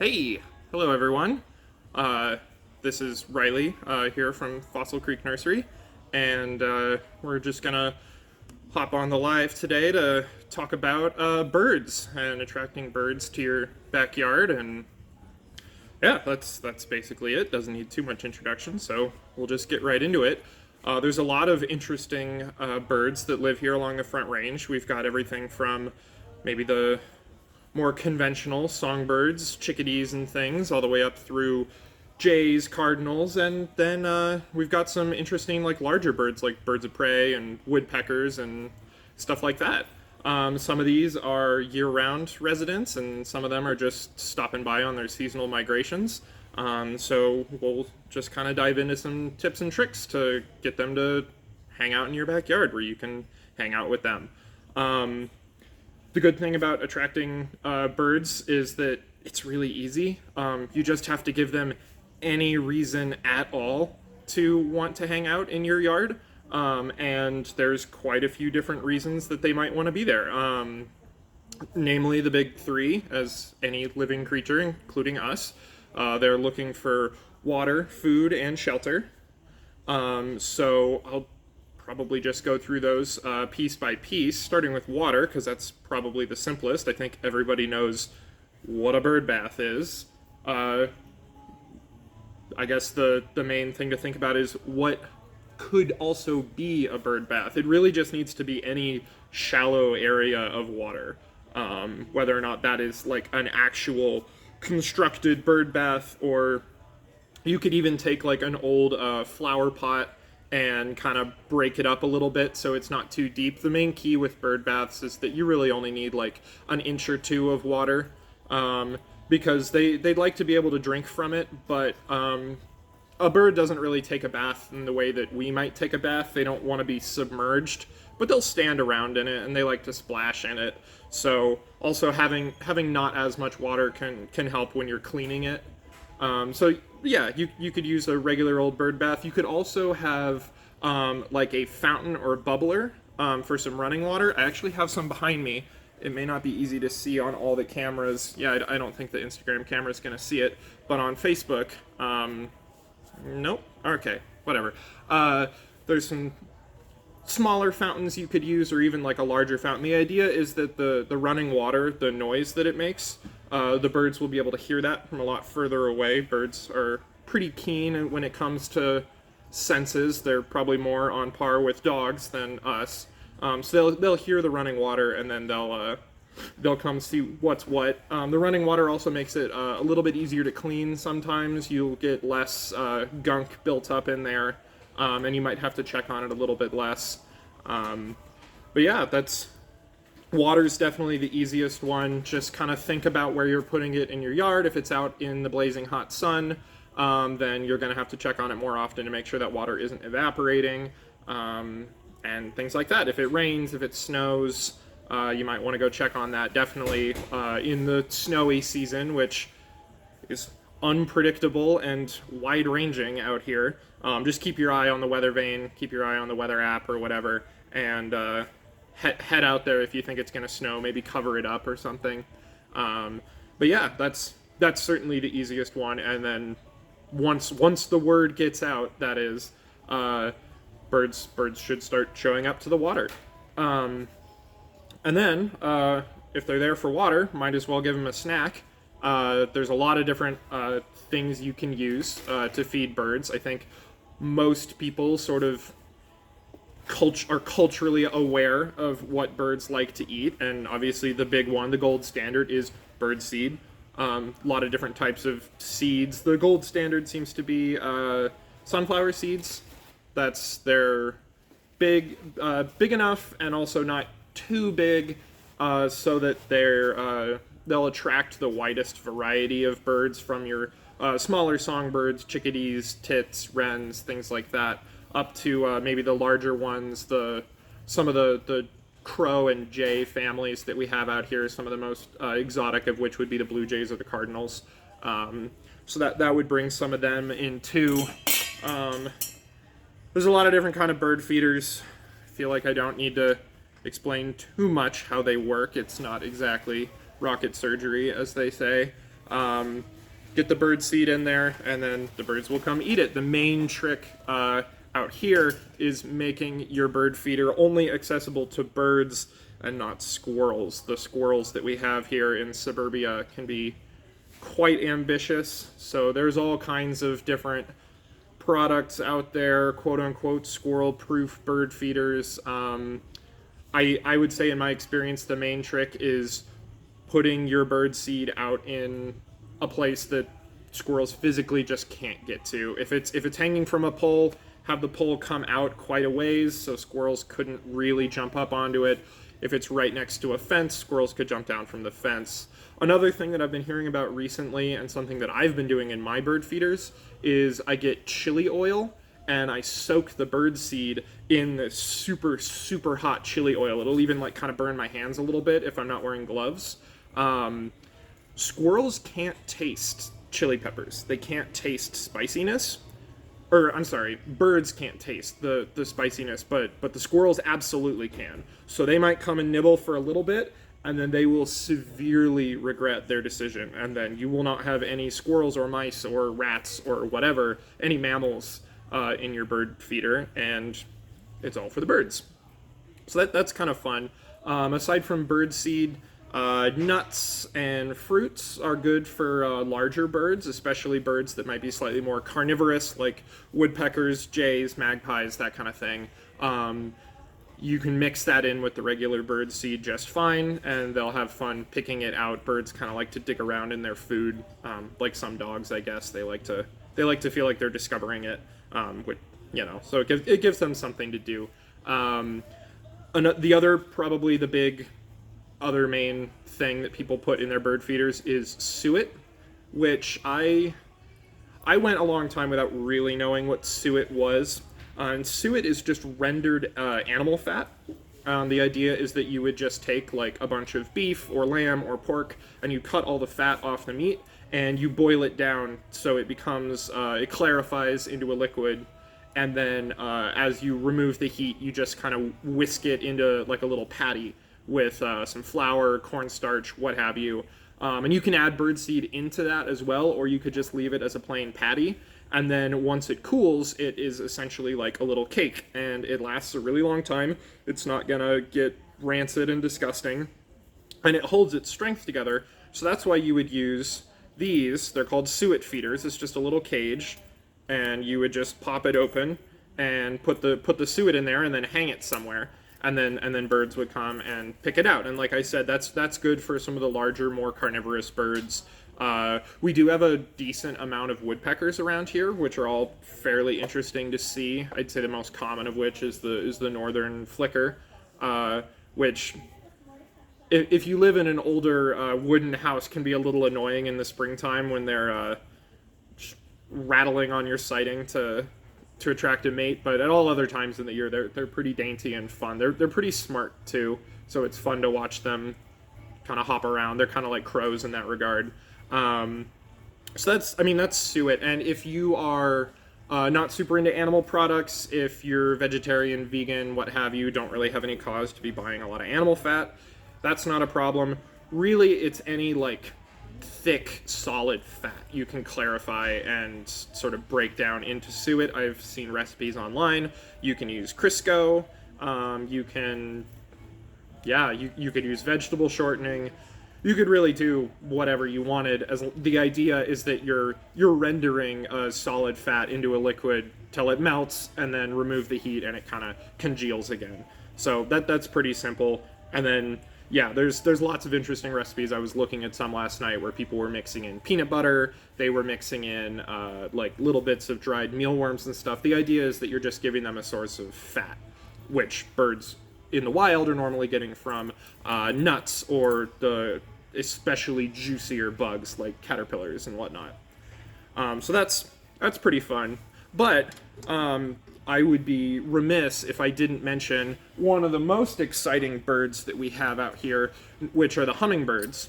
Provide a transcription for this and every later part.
Hey, hello everyone. This is Riley here from Fossil Creek Nursery, and we're just gonna hop on the live today to talk about birds and attracting birds to your backyard. And yeah, that's basically it. Doesn't need too much introduction, so we'll just get right into it. There's a lot of interesting birds that live here along the Front Range. We've got everything from maybe the more conventional songbirds, chickadees, and things, all the way up through jays, cardinals, and then we've got some interesting, like, larger birds, like birds of prey and woodpeckers and stuff like that. Some of these are year-round residents, and some of them are just stopping by on their seasonal migrations. So we'll just kind of dive into some tips and tricks to get them to hang out in your backyard where you can hang out with them. The good thing about attracting birds is that it's really easy. You just have to give them any reason at all to want to hang out in your yard. And there's quite a few different reasons that they might want to be there. Namely the big three, as any living creature, including us. They're looking for water, food, and shelter. So I'll probably just go through those piece by piece, starting with water, because that's probably the simplest. I think everybody knows what a bird bath is. I guess the main thing to think about is what could also be a bird bath. It really just needs to be any shallow area of water. Whether or not that is like an actual constructed bird bath, or you could even take like an old flower pot and kind of break it up a little bit so it's not too deep. The main key with bird baths is that you really only need like an inch or two of water, because they'd like to be able to drink from it, but a bird doesn't really take a bath in the way that we might take a bath. They don't want to be submerged, but they'll stand around in it and they like to splash in it. So also having not as much water can help when you're cleaning it. So yeah, you could use a regular old bird bath. You could also have like a fountain or a bubbler for some running water. I actually have some behind me. It may not be easy to see on all the cameras. Yeah, I don't think the Instagram camera is going to see it, but on Facebook, nope. Okay, whatever. There's some smaller fountains you could use, or even like a larger fountain. The idea is that the running water, the noise that it makes, the birds will be able to hear that from a lot further away. Birds are pretty keen when it comes to senses. They're probably more on par with dogs than us. So they'll hear the running water, and then they'll come see what's what. The running water also makes it a little bit easier to clean. Sometimes you'll get less gunk built up in there, and you might have to check on it a little bit less. But yeah, water's definitely the easiest one. Just kind of think about where you're putting it in your yard. If it's out in the blazing hot sun, then you're going to have to check on it more often to make sure that water isn't evaporating, and things like that. If it rains, if it snows, you might want to go check on that. Definitely in the snowy season, which is unpredictable and wide-ranging out here. Just keep your eye on the weather vane, keep your eye on the weather app or whatever, and head out there if you think it's going to snow. Maybe cover it up or something. But yeah, that's certainly the easiest one. And then once the word gets out, that is, birds should start showing up to the water. And then, if they're there for water, might as well give them a snack. There's a lot of different things you can use to feed birds. I think most people sort of are culturally aware of what birds like to eat, and obviously the big one, the gold standard, is bird seed. A lot of different types of seeds. The gold standard seems to be sunflower seeds. They're big enough and also not too big, so that they'll attract the widest variety of birds, from your smaller songbirds, chickadees, tits, wrens, things like that, up to maybe the larger ones, some of the crow and jay families that we have out here, some of the most exotic of which would be the blue jays or the cardinals. So that would bring some of them in too. There's a lot of different kind of bird feeders. I feel like I don't need to explain too much how they work. It's not exactly rocket surgery, as they say. Get the bird seed in there, and then the birds will come eat it. The main trick out here is making your bird feeder only accessible to birds and not squirrels. The squirrels that we have here in suburbia can be quite ambitious, so there's all kinds of different products out there, quote-unquote squirrel-proof bird feeders. I would say in my experience the main trick is putting your bird seed out in a place that squirrels physically just can't get to. If it's hanging from a pole, have the pole come out quite a ways so squirrels couldn't really jump up onto it. If it's right next to a fence, squirrels could jump down from the fence. Another thing that I've been hearing about recently, and something that I've been doing in my bird feeders, is I get chili oil and I soak the bird seed in this super, super hot chili oil. It'll even like kind of burn my hands a little bit if I'm not wearing gloves. Squirrels can't taste chili peppers. They can't taste spiciness. Or, I'm sorry, birds can't taste the spiciness, but the squirrels absolutely can. So they might come and nibble for a little bit, and then they will severely regret their decision. And then you will not have any squirrels or mice or rats or whatever, any mammals in your bird feeder, and it's all for the birds. So that's kind of fun. Aside from bird seed, nuts and fruits are good for larger birds, especially birds that might be slightly more carnivorous, like woodpeckers, jays, magpies, that kind of thing. You can mix that in with the regular bird seed just fine, and they'll have fun picking it out. Birds kind of like to dig around in their food, like some dogs, I guess. They like to feel like they're discovering it, so it gives them something to do. The other main thing that people put in their bird feeders is suet, which I went a long time without really knowing what suet was. And suet is just rendered animal fat. The idea is that you would just take like a bunch of beef or lamb or pork and you cut all the fat off the meat and you boil it down so it becomes, it clarifies into a liquid. And then as you remove the heat, you just kind of whisk it into like a little patty with some flour, cornstarch, what have you. And you can add birdseed into that as well, or you could just leave it as a plain patty. And then once it cools, it is essentially like a little cake, and it lasts a really long time. It's not gonna get rancid and disgusting, and it holds its strength together. So that's why you would use these. They're called suet feeders. It's just a little cage, and you would just pop it open and put the suet in there, and then hang it somewhere. And then birds would come and pick it out. And like I said, that's good for some of the larger, more carnivorous birds. We do have a decent amount of woodpeckers around here, which are all fairly interesting to see. I'd say the most common of which is the northern flicker, which, if you live in an older wooden house, can be a little annoying in the springtime when they're rattling on your siding to attract a mate, but at all other times in the year, they're pretty dainty and fun. They're pretty smart too, so it's fun to watch them kind of hop around. They're kind of like crows in that regard. So that's suet. And if you are not super into animal products, if you're vegetarian, vegan, what have you, don't really have any cause to be buying a lot of animal fat, that's not a problem. Really, it's any like thick, solid fat you can clarify and sort of break down into suet. I've seen recipes online. You can use Crisco. You could use vegetable shortening. You could really do whatever you wanted. As the idea is that you're rendering a solid fat into a liquid till it melts, and then remove the heat, and it kind of congeals again. So that's pretty simple. And then there's lots of interesting recipes. I was looking at some last night where people were mixing in peanut butter. They were mixing in like little bits of dried mealworms and stuff. The idea is that you're just giving them a source of fat, which birds in the wild are normally getting from nuts or the especially juicier bugs like caterpillars and whatnot. So that's pretty fun. But I would be remiss if I didn't mention one of the most exciting birds that we have out here, which are the hummingbirds.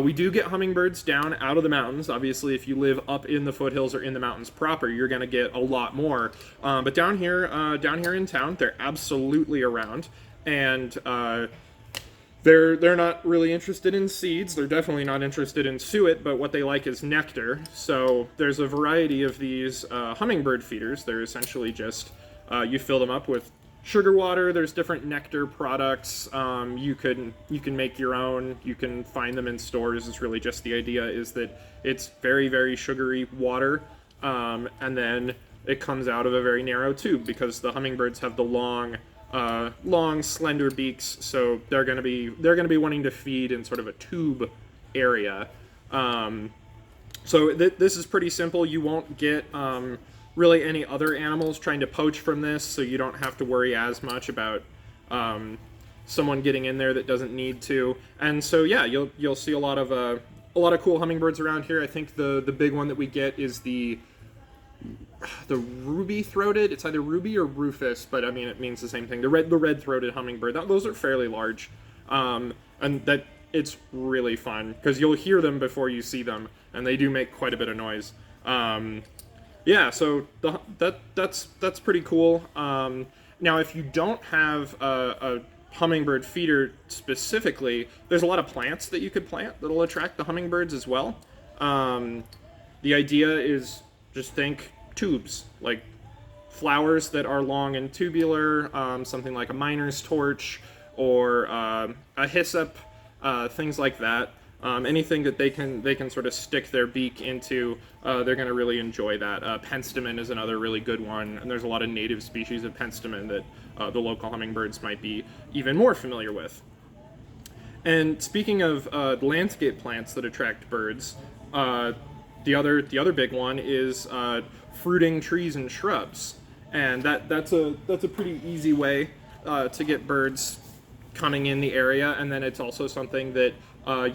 We do get hummingbirds down out of the mountains. Obviously, if you live up in the foothills or in the mountains proper, you're going to get a lot more. But down here in town, they're absolutely around. And They're not really interested in seeds. They're definitely not interested in suet, but what they like is nectar. So there's a variety of these hummingbird feeders. They're essentially just you fill them up with sugar water. There's different nectar products. You can make your own. You can find them in stores. It's really just the idea is that it's very very sugary water, and then it comes out of a very narrow tube because the hummingbirds have the long, slender beaks, so they're gonna be wanting to feed in sort of a tube area. This is pretty simple. You won't get really any other animals trying to poach from this, so you don't have to worry as much about someone getting in there that doesn't need to. And so yeah, you'll see a lot of cool hummingbirds around here. I think the big one that we get is the ruby-throated. It's either ruby or rufous, but I mean it means the same thing. The red-throated hummingbird. Those are fairly large, and that it's really fun because you'll hear them before you see them, and they do make quite a bit of noise. Yeah, so that's pretty cool. Now, if you don't have a hummingbird feeder specifically, there's a lot of plants that you could plant that'll attract the hummingbirds as well. The idea is just think tubes, like flowers that are long and tubular, something like a miner's torch or a hyssop, things like that. Anything that they can sort of stick their beak into, they're going to really enjoy that. Penstemon is another really good one, and there's a lot of native species of penstemon that the local hummingbirds might be even more familiar with. And speaking of landscape plants that attract birds, the other big one is fruiting trees and shrubs, and that's a pretty easy way to get birds coming in the area, and then it's also something that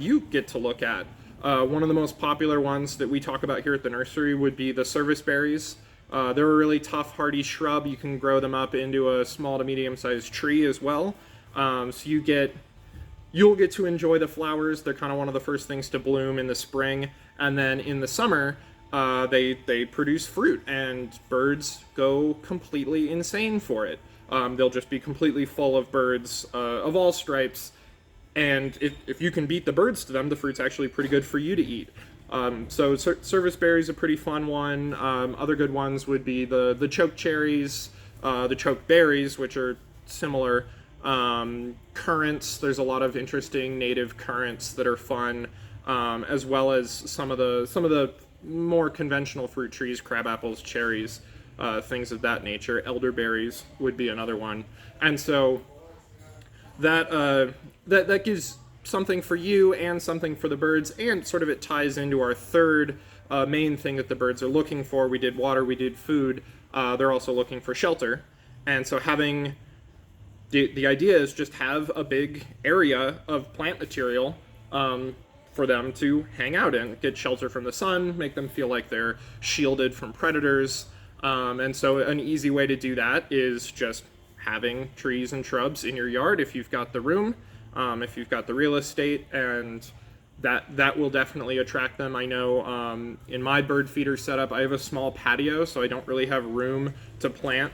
you get to look at. One of the most popular ones that we talk about here at the nursery would be the serviceberries. They're a really tough, hardy shrub. You can grow them up into a small to medium-sized tree as well. So you'll get to enjoy the flowers. They're kind of one of the first things to bloom in the spring, and then in the summer, they produce fruit, and birds go completely insane for it. They'll just be completely full of birds of all stripes, and if you can beat the birds to them, the fruit's actually pretty good for you to eat. So serviceberry is a pretty fun one. Other good ones would be the choke cherries, the choke berries, which are similar. Currants, there's a lot of interesting native currants that are fun, as well as some of the more conventional fruit trees, crab apples, cherries, things of that nature. Elderberries would be another one, and so that gives something for you and something for the birds, and sort of it ties into our third main thing that the birds are looking for. We did water, we did food. They're also looking for shelter, and so having the idea is just have a big area of plant material for them to hang out in, get shelter from the sun, make them feel like they're shielded from predators. And so an easy way to do that is just having trees and shrubs in your yard if you've got the room, if you've got the real estate, and that will definitely attract them. I know in my bird feeder setup, I have a small patio, so I don't really have room to plant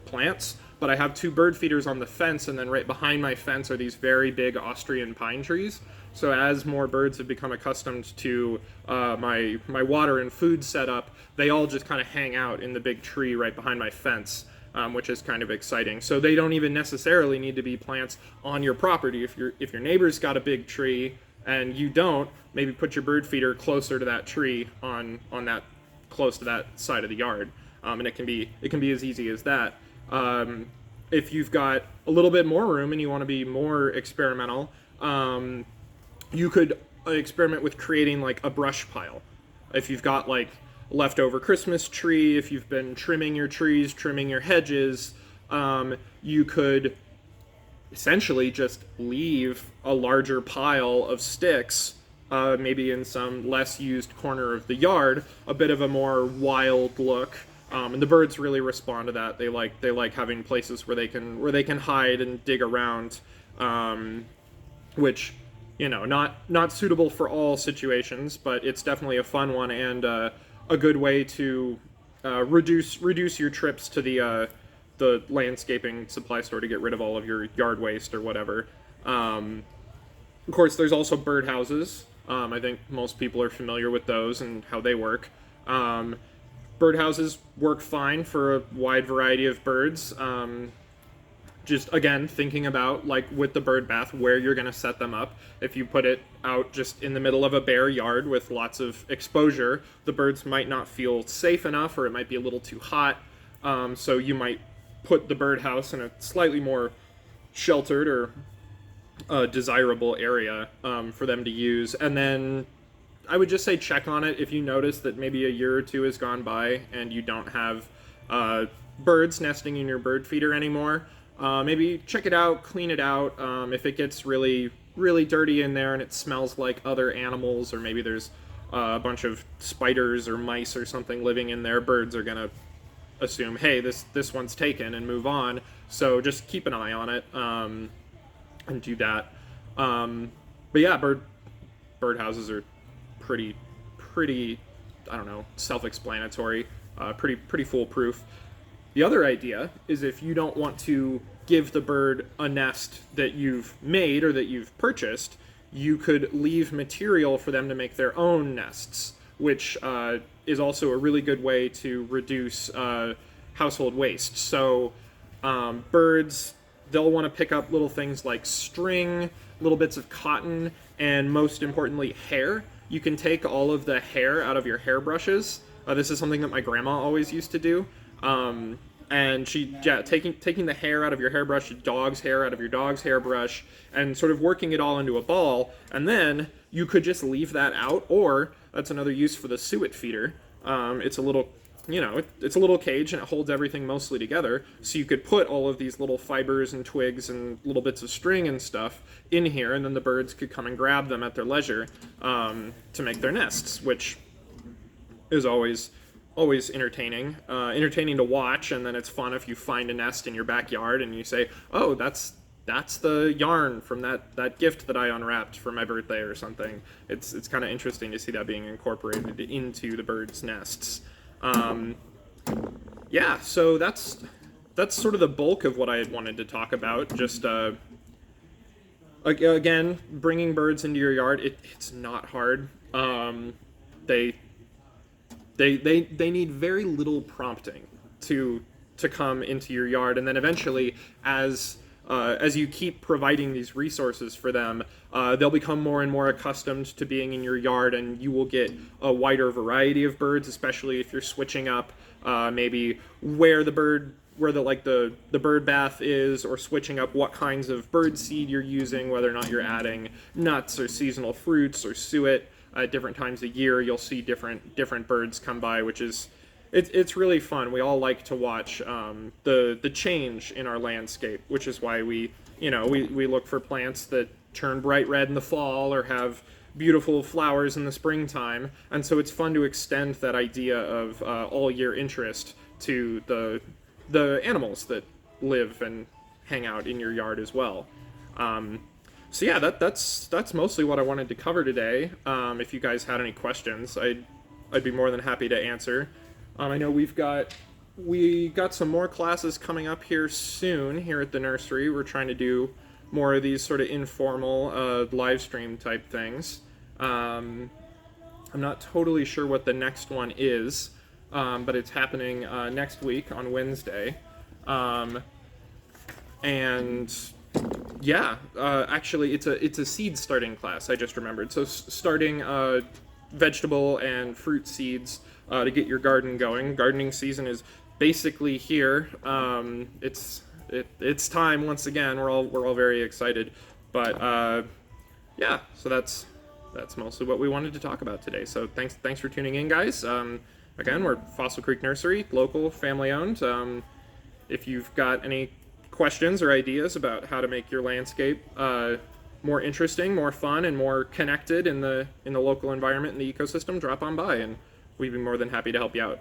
plants, but I have two bird feeders on the fence, and then right behind my fence are these very big Austrian pine trees. So as more birds have become accustomed to my water and food setup, they all just kind of hang out in the big tree right behind my fence, which is kind of exciting. So they don't even necessarily need to be plants on your property. If your neighbor's got a big tree and you don't, maybe put your bird feeder closer to that tree on that close to that side of the yard, and it can be as easy as that. If you've got a little bit more room and you want to be more experimental, you could experiment with creating like a brush pile. If you've got like leftover Christmas tree, if you've been trimming your trees, trimming your hedges, you could essentially just leave a larger pile of sticks, maybe in some less used corner of the yard, a bit of a more wild look. And the birds really respond to that. They like having places where they can hide and dig around, which, you know, not suitable for all situations, but it's definitely a fun one and a good way to reduce your trips to the landscaping supply store to get rid of all of your yard waste or whatever. Of course, there's also birdhouses. I think most people are familiar with those and how they work. Birdhouses work fine for a wide variety of birds. Just again, thinking about, like with the bird bath, where you're going to set them up. If you put it out just in the middle of a bare yard with lots of exposure, the birds might not feel safe enough, or it might be a little too hot. So you might put the birdhouse in a slightly more sheltered or desirable area for them to use. And then I would just say check on it if you notice that maybe a year or two has gone by and you don't have birds nesting in your bird feeder anymore. Maybe check it out, clean it out. If it gets really, really dirty in there and it smells like other animals, or maybe there's a bunch of spiders or mice or something living in there, birds are going to assume, hey, this one's taken, and move on. So just keep an eye on it and do that. But yeah, birdhouses are pretty, I don't know, self-explanatory, pretty foolproof. The other idea is, if you don't want to give the bird a nest that you've made or that you've purchased, you could leave material for them to make their own nests, which is also a really good way to reduce household waste. So birds, they'll want to pick up little things like string, little bits of cotton, and most importantly, hair. You can take all of the hair out of your hairbrushes. This is something that my grandma always used to do. And taking the hair out of your hairbrush, your dog's hair out of your dog's hairbrush, and sort of working it all into a ball, and then you could just leave that out, or that's another use for the suet feeder. It's a little, it's a little cage, and it holds everything mostly together, so you could put all of these little fibers and twigs and little bits of string and stuff in here, and then the birds could come and grab them at their leisure to make their nests, which is always entertaining to watch. And then it's fun if you find a nest in your backyard and you say, oh, that's the yarn from that gift that I unwrapped for my birthday or something. It's kind of interesting to see that being incorporated into the birds' nests. Yeah, so that's sort of the bulk of what I had wanted to talk about. Just again, bringing birds into your yard, it's not hard. They need very little prompting to come into your yard, and then eventually, as you keep providing these resources for them, they'll become more and more accustomed to being in your yard, and you will get a wider variety of birds, especially if you're switching up maybe where the bird bath is, or switching up what kinds of bird seed you're using, whether or not you're adding nuts or seasonal fruits or suet. At different times of year, you'll see different birds come by, which is it's really fun. We all like to watch the change in our landscape, which is why we look for plants that turn bright red in the fall or have beautiful flowers in the springtime. And so it's fun to extend that idea of all year interest to the animals that live and hang out in your yard as well. So yeah, that's mostly what I wanted to cover today. If you guys had any questions, I'd be more than happy to answer. I know we got some more classes coming up here soon here at the nursery. We're trying to do more of these sort of informal live stream type things. I'm not totally sure what the next one is, but it's happening next week on Wednesday. And yeah, actually, it's a seed starting class. I just remembered. So starting vegetable and fruit seeds to get your garden going. Gardening season is basically here. It's time once again. We're all very excited. But yeah, so that's mostly what we wanted to talk about today. So thanks for tuning in, guys. Again, we're Fossil Creek Nursery, local, family owned. If you've got any questions or ideas about how to make your landscape more interesting, more fun, and more connected in the local environment and the ecosystem, drop on by, and we'd be more than happy to help you out.